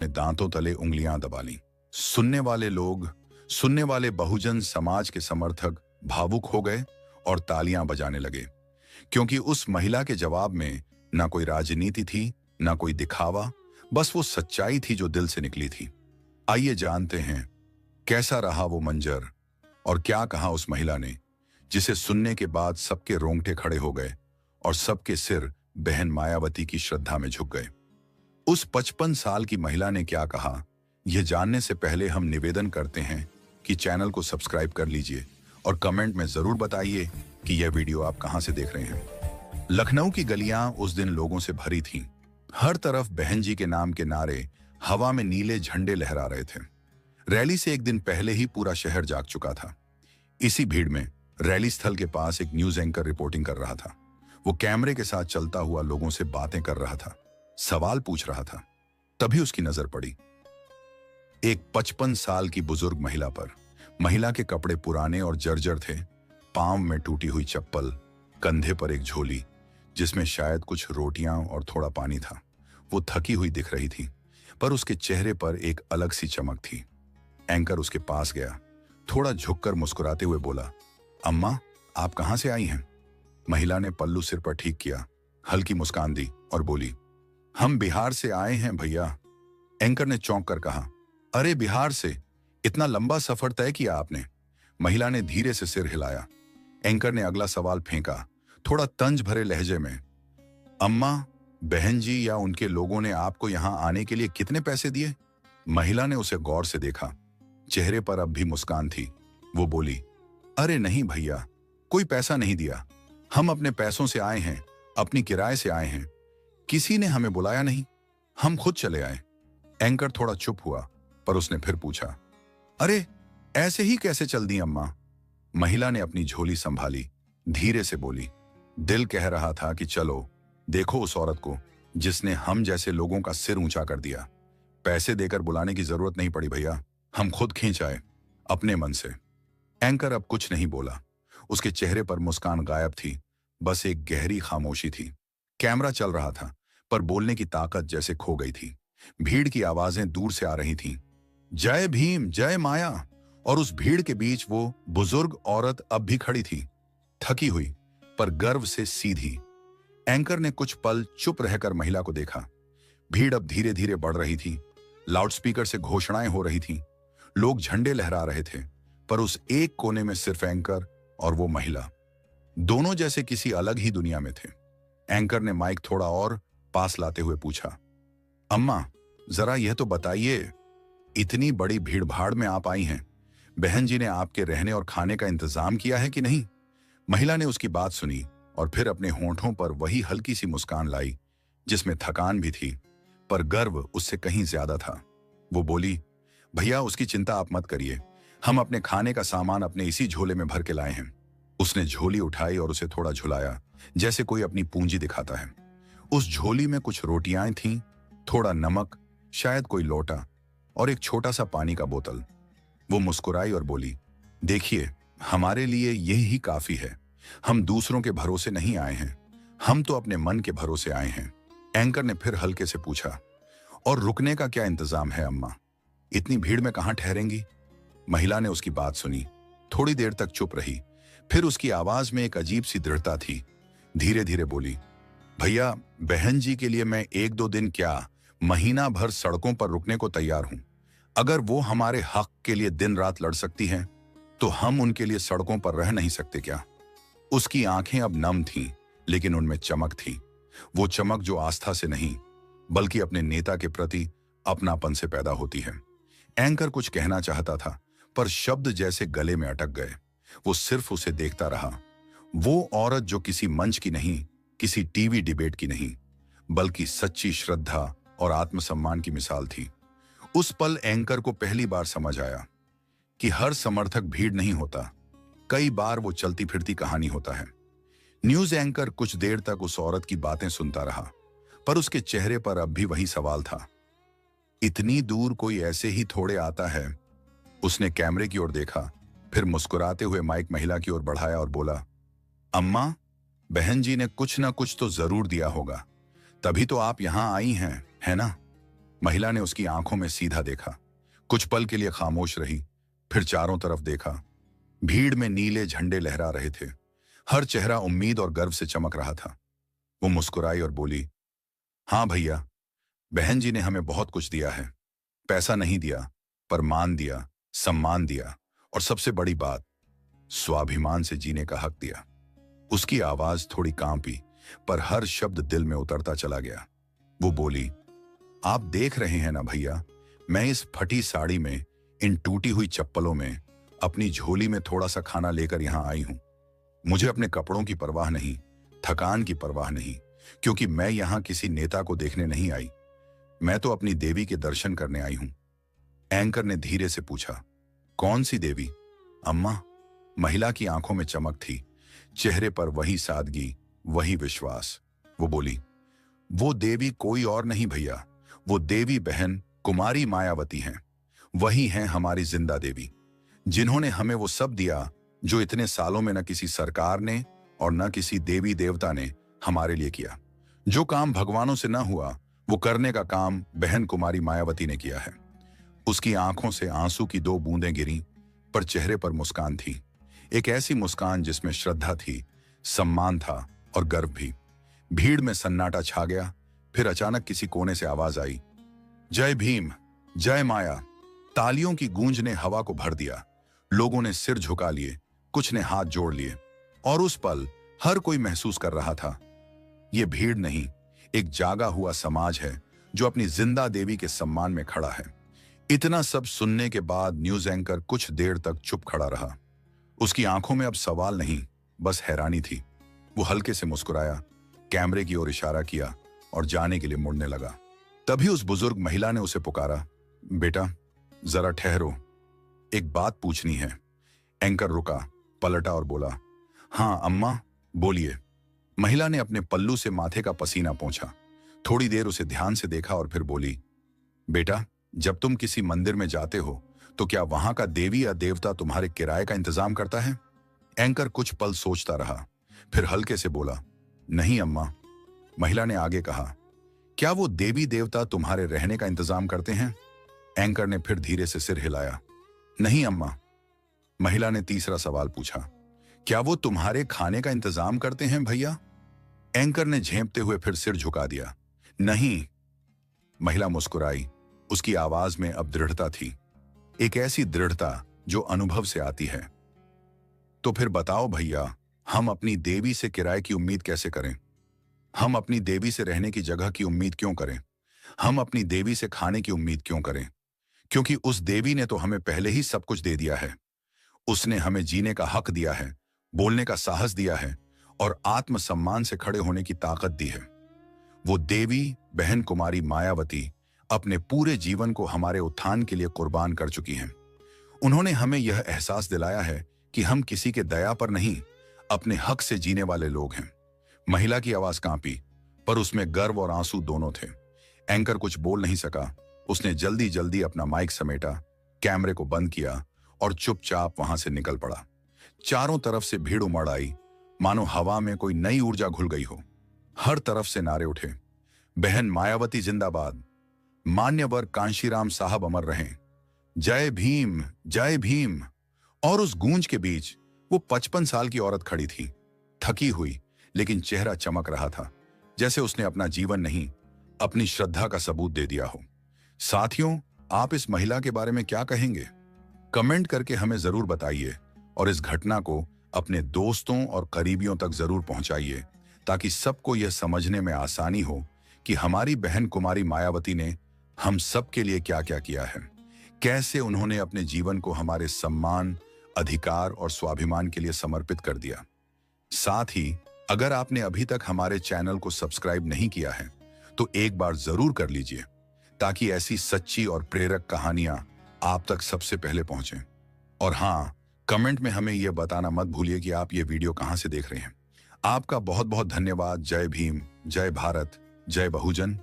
ने दांतों तले उंगलियां दबा लीं। सुनने वाले बहुजन समाज के समर्थक भावुक हो गए और तालियां बजाने लगे, क्योंकि उस महिला के जवाब में ना कोई राजनीति थी, ना कोई दिखावा, बस वो सच्चाई थी जो दिल से निकली थी। आइए जानते हैं कैसा रहा वो मंजर और क्या कहा उस महिला ने, जिसे सुनने के बाद सबके रोंगटे खड़े हो गए और सबके सिर बहन मायावती की श्रद्धा में झुक गए। उस 55 साल की महिला ने क्या कहा, यह जानने से पहले हम निवेदन करते हैं कि चैनल को सब्सक्राइब कर लीजिए और कमेंट में जरूर बताइए कि यह वीडियो आप कहां से देख रहे हैं। लखनऊ की गलियां उस दिन लोगों से भरी थीं। हर तरफ बहन जी के नाम के नारे, हवा में नीले झंडे लहरा रहे थे। रैली से एक दिन पहले ही पूरा शहर जाग चुका था। इसी भीड़ में रैली स्थल के पास एक न्यूज एंकर रिपोर्टिंग कर रहा था। वो कैमरे के साथ चलता हुआ लोगों से बातें कर रहा था, सवाल पूछ रहा था। तभी उसकी नजर पड़ी एक 55 साल की बुजुर्ग महिला पर। महिला के कपड़े पुराने और जर्जर थे, पांव में टूटी हुई चप्पल, कंधे पर एक झोली जिसमें शायद कुछ रोटियां और थोड़ा पानी था। वो थकी हुई दिख रही थी, पर उसके चेहरे पर एक अलग सी चमक थी। एंकर उसके पास गया, थोड़ा झुककर मुस्कुराते हुए बोला, अम्मा, आप कहां से आई हैं? महिला ने पल्लू सिर पर ठीक किया, हल्की मुस्कान दी और बोली, हम बिहार से आए हैं भैया। एंकर ने चौंक कर कहा, अरे बिहार से? इतना लंबा सफर तय किया आपने? महिला ने धीरे से सिर हिलाया। एंकर ने अगला सवाल फेंका, थोड़ा तंज भरे लहजे में, अम्मा, बहन जी या उनके लोगों ने आपको यहां आने के लिए कितने पैसे दिए? महिला ने उसे गौर से देखा, चेहरे पर अब भी मुस्कान थी। वो बोली, अरे नहीं भैया, कोई पैसा नहीं दिया। हम अपने पैसों से आए हैं, अपनी किराए से आए हैं। किसी ने हमें बुलाया नहीं, हम खुद चले आए। एंकर थोड़ा चुप हुआ, पर उसने फिर पूछा, अरे ऐसे ही कैसे चल दी अम्मा? महिला ने अपनी झोली संभाली, धीरे से बोली, दिल कह रहा था कि चलो देखो उस औरत को जिसने हम जैसे लोगों का सिर ऊंचा कर दिया। पैसे देकर बुलाने की जरूरत नहीं पड़ी भैया, हम खुद खींच आए अपने मन से। एंकर अब कुछ नहीं बोला। उसके चेहरे पर मुस्कान गायब थी, बस एक गहरी खामोशी थी। कैमरा चल रहा था, पर बोलने की ताकत जैसे खो गई थी। भीड़ की आवाजें दूर से आ रही थीं, जय भीम, जय माया। और उस भीड़ के बीच वो बुजुर्ग औरत अब भी खड़ी थी, थकी हुई पर गर्व से सीधी। एंकर ने कुछ पल चुप रहकर महिला को देखा। भीड़ अब धीरे धीरे बढ़ रही थी, लाउडस्पीकर से घोषणाएं हो रही थीं, लोग झंडे लहरा रहे थे, पर उस एक कोने में सिर्फ एंकर और वो महिला, दोनों जैसे किसी अलग ही दुनिया में थे। एंकर ने माइक थोड़ा और पास लाते हुए पूछा, अम्मा, जरा यह तो बताइए, इतनी बड़ी भीड़ भाड़ में आप आई हैं, बहन जी ने आपके रहने और खाने का इंतजाम किया है कि नहीं? महिला ने उसकी बात सुनी और फिर अपने होंठों पर वही हल्की सी मुस्कान लाई जिसमें थकान भी थी, पर गर्व उससे कहीं ज्यादा था। वो बोली, भैया उसकी चिंता आप मत करिए, हम अपने खाने का सामान अपने इसी झोले में भर के लाए हैं। उसने झोली उठाई और उसे थोड़ा झुलाया, जैसे कोई अपनी पूंजी दिखाता है। उस झोली में कुछ रोटियां थीं, थोड़ा नमक, शायद कोई लोटा और एक छोटा सा पानी का बोतल। वो मुस्कुराई और बोली, देखिए, हमारे लिए यही ही काफी है। हम दूसरों के भरोसे नहीं आए हैं, हम तो अपने मन के भरोसे आए हैं। एंकर ने फिर हल्के से पूछा, और रुकने का क्या इंतजाम है अम्मा? इतनी भीड़ में कहां ठहरेंगी? महिला ने उसकी बात सुनी, थोड़ी देर तक चुप रही, फिर उसकी आवाज में एक अजीब सी दृढ़ता थी। धीरे धीरे बोली, भैया, बहन जी के लिए मैं 1-2 दिन क्या, महीना भर सड़कों पर रुकने को तैयार हूं। अगर वो हमारे हक के लिए दिन रात लड़ सकती हैं, तो हम उनके लिए सड़कों पर रह नहीं सकते क्या? उसकी आंखें अब नम थीं, लेकिन उनमें चमक थी। वो चमक जो आस्था से नहीं, बल्कि अपने नेता के प्रति अपनापन से पैदा होती है। एंकर कुछ कहना चाहता था, पर शब्द जैसे गले में अटक गए। वो सिर्फ उसे देखता रहा। वो औरत जो किसी मंच की नहीं, किसी टीवी डिबेट की नहीं, बल्कि सच्ची श्रद्धा और आत्मसम्मान की मिसाल थी। उस पल एंकर को पहली बार समझ आया कि हर समर्थक भीड़ नहीं होता, कई बार वो चलती फिरती कहानी होता है। न्यूज एंकर कुछ देर तक उस औरत की बातें सुनता रहा, पर उसके चेहरे पर अब भी वही सवाल था, इतनी दूर कोई ऐसे ही थोड़े आता है? उसने कैमरे की ओर देखा, फिर मुस्कुराते हुए माइक महिला की ओर बढ़ाया और बोला, अम्मा, बहन जी ने कुछ ना कुछ तो जरूर दिया होगा, तभी तो आप यहां आई हैं, है ना? महिला ने उसकी आंखों में सीधा देखा, कुछ पल के लिए खामोश रही, फिर चारों तरफ देखा। भीड़ में नीले झंडे लहरा रहे थे, हर चेहरा उम्मीद और गर्व से चमक रहा था। वो मुस्कुराई और बोली, हाँ भैया, बहन जी ने हमें बहुत कुछ दिया है। पैसा नहीं दिया, पर मान दिया, सम्मान दिया, और सबसे बड़ी बात, स्वाभिमान से जीने का हक दिया। उसकी आवाज थोड़ी कांपी, पर हर शब्द दिल में उतरता चला गया। वो बोली, आप देख रहे हैं ना भैया, मैं इस फटी साड़ी में, इन टूटी हुई चप्पलों में, अपनी झोली में थोड़ा सा खाना लेकर यहां आई हूं। मुझे अपने कपड़ों की परवाह नहीं, थकान की परवाह नहीं, क्योंकि मैं यहां किसी नेता को देखने नहीं आई, मैं तो अपनी देवी के दर्शन करने आई हूं। एंकर ने धीरे से पूछा, कौन सी देवी? अम्मा। महिला की आंखों में चमक थी, चेहरे पर वही सादगी, वही विश्वास। वो बोली, वो देवी कोई और नहीं भैया, वो देवी बहन कुमारी मायावती हैं। वही हैं हमारी जिंदा देवी, जिन्होंने हमें वो सब दिया जो इतने सालों में न किसी सरकार ने और न किसी देवी देवता ने हमारे लिए किया। जो काम भगवानों से न हुआ, वो करने का काम बहन कुमारी मायावती ने किया है। उसकी आंखों से आंसू की 2 बूंदें गिरीं, पर चेहरे पर मुस्कान थी, एक ऐसी मुस्कान जिसमें श्रद्धा थी, सम्मान था और गर्व भी। भीड़ में सन्नाटा छा गया, फिर अचानक किसी कोने से आवाज आई, जय भीम, जय माया। तालियों की गूंज ने हवा को भर दिया। लोगों ने सिर झुका लिए, कुछ ने हाथ जोड़ लिए, और उस पल हर कोई महसूस कर रहा था, ये भीड़ नहीं, एक जागा हुआ समाज है जो अपनी जिंदा देवी के सम्मान में खड़ा है। इतना सब सुनने के बाद न्यूज एंकर कुछ देर तक चुप खड़ा रहा। उसकी आंखों में अब सवाल नहीं, बस हैरानी थी। वो हल्के से मुस्कुराया, कैमरे की ओर इशारा किया और जाने के लिए मुड़ने लगा। तभी उस बुजुर्ग महिला ने उसे पुकारा, बेटा जरा ठहरो, एक बात पूछनी है। एंकर रुका, पलटा और बोला, हाँ अम्मा, बोलिए। महिला ने अपने पल्लू से माथे का पसीना पोंछा, थोड़ी देर उसे ध्यान से देखा और फिर बोली, बेटा जब तुम किसी मंदिर में जाते हो तो क्या वहां का देवी या देवता तुम्हारे किराए का इंतजाम करता है? एंकर कुछ पल सोचता रहा, फिर हल्के से बोला, नहीं अम्मा। महिला ने आगे कहा, क्या वो देवी देवता तुम्हारे रहने का इंतजाम करते हैं? एंकर ने फिर धीरे से सिर हिलाया, नहीं अम्मा। महिला ने तीसरा सवाल पूछा, क्या वो तुम्हारे खाने का इंतजाम करते हैं भैया? एंकर ने झेंपते हुए फिर सिर झुका दिया, नहीं। महिला मुस्कुराई, उसकी आवाज में अब दृढ़ता थी, एक ऐसी दृढ़ता जो अनुभव से आती है। तो फिर बताओ भैया, हम अपनी देवी से किराए की उम्मीद कैसे करें? हम अपनी देवी से रहने की जगह की उम्मीद क्यों करें? हम अपनी देवी से खाने की उम्मीद क्यों करें? क्योंकि उस देवी ने तो हमें पहले ही सब कुछ दे दिया है। उसने हमें जीने का हक दिया है, बोलने का साहस दिया है और आत्मसम्मान से खड़े होने की ताकत दी है। वो देवी बहन कुमारी मायावती अपने पूरे जीवन को हमारे उत्थान के लिए कुर्बान कर चुकी हैं। उन्होंने हमें यह एहसास दिलाया है कि हम किसी के दया पर नहीं, अपने हक से जीने वाले लोग हैं। महिला की आवाज कांपी, पर उसमें गर्व और आंसू दोनों थे। एंकर कुछ बोल नहीं सका। उसने जल्दी जल्दी अपना माइक समेटा, कैमरे को बंद किया और चुपचाप वहां से निकल पड़ा। चारों तरफ से भीड़ उमड़ आई, मानो हवा में कोई नई ऊर्जा घुल गई हो। हर तरफ से नारे उठे, बहन मायावती जिंदाबाद, मान्यवर कांशीराम साहब अमर रहें, जय भीम, जय भीम। और उस गूंज के बीच वो 55 साल की औरत खड़ी थी, थकी हुई, लेकिन चेहरा चमक रहा था, जैसे उसने अपना जीवन नहीं, अपनी श्रद्धा का सबूत दे दिया हो। साथियों, आप इस महिला के बारे में क्या कहेंगे? कमेंट करके हमें जरूर बताइए और इस घटना को अपने दोस्तों और करीबियों तक जरूर पहुंचाइए, ताकि सबको यह समझने में आसानी हो कि हमारी बहन कुमारी मायावती ने हम सब के लिए क्या क्या किया है, कैसे उन्होंने अपने जीवन को हमारे सम्मान, अधिकार और स्वाभिमान के लिए समर्पित कर दिया। साथ ही अगर आपने अभी तक हमारे चैनल को सब्सक्राइब नहीं किया है तो एक बार जरूर कर लीजिए, ताकि ऐसी सच्ची और प्रेरक कहानियां आप तक सबसे पहले पहुंचें। और हाँ, कमेंट में हमें यह बताना मत भूलिए कि आप ये वीडियो कहां से देख रहे हैं। आपका बहुत बहुत धन्यवाद। जय भीम, जय भारत, जय बहुजन।